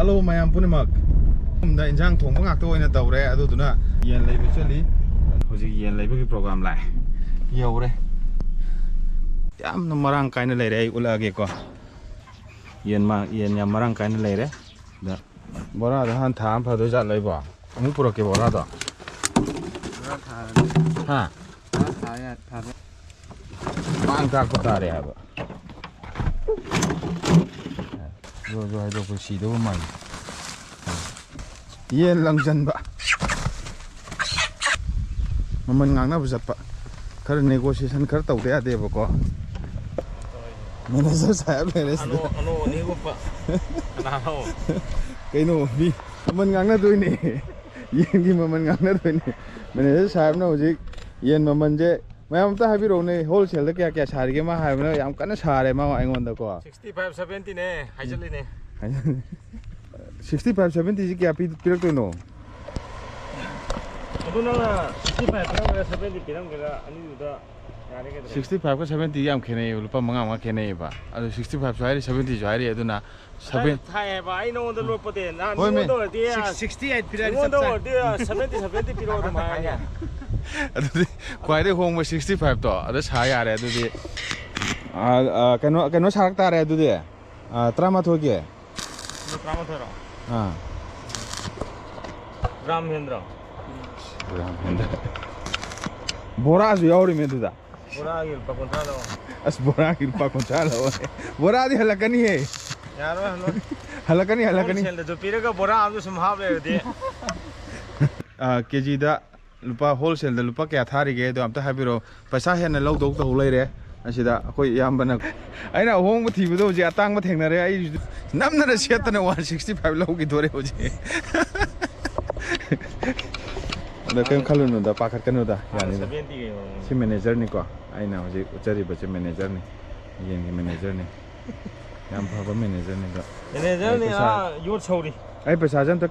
Hello mayam punimak da injang thongba ngak to ina tawre aduduna yen leibe chali hoji yen leibe ki program lai yore yam no marang kaina leire ai ulage ko yen yam marang kaina leire da bora da han tham pha do jat leiba amu puro ke bora da ha ya tha mang ta ko tare ha ba rồi hai đồ xì đâu mày yên lăng dân bạ mà mình ngang nó giật bạ cái negotiation cái tàu đấy à có manager sahab này đấy ano ni ko pa ano cái nô đi mình ngang nó tôi nè yên gì mà mình ngang nó tôi nè manager sahab nó gì yên mà mình chứ mấy ông ta hay biết rồi này wholesale cái kia xài cái mà hay nó em cắn nó xài đấy mà anh ngon đâu có 65 70 ne haijali ne 65 70 gì kia pirak tôi nô aduna 65 70 piram kala ani uda yare ke 65 ka 70 yam khene lupa manga ma khene ba adu 65 joai 70 joai aduna 7 thai ba I know the lopo de na Hoi me. no de 68 pirar no do de 70 piro do ma ya adudi kwai de hong ma 65 to adu sa ya re adudi kano sarak ta re adudi trama tho ke no trama thara ha Ramhendra bora ju yauri me duda pura gil pa kontra lo as bora ki pa kon chala bora di halakani hai yaro halo halakani sel de pire ka bora am jo samhav le de kg da lupa wholesale da lupa kya thari ge do amta habiro paisa hena lau dok to leire asida akoi yam bana aina hong ba thibu do je atang ba thengnare ai namna ra setana 165 lau ki dore hoje da kem khalunu da pakhat kanu da yani 70 ge si manager ni ko aina hoje uchari ba che manager ni yen ki manager ni yam phaba manager ni ga ne ne ne a yor chori ai paisa jan ta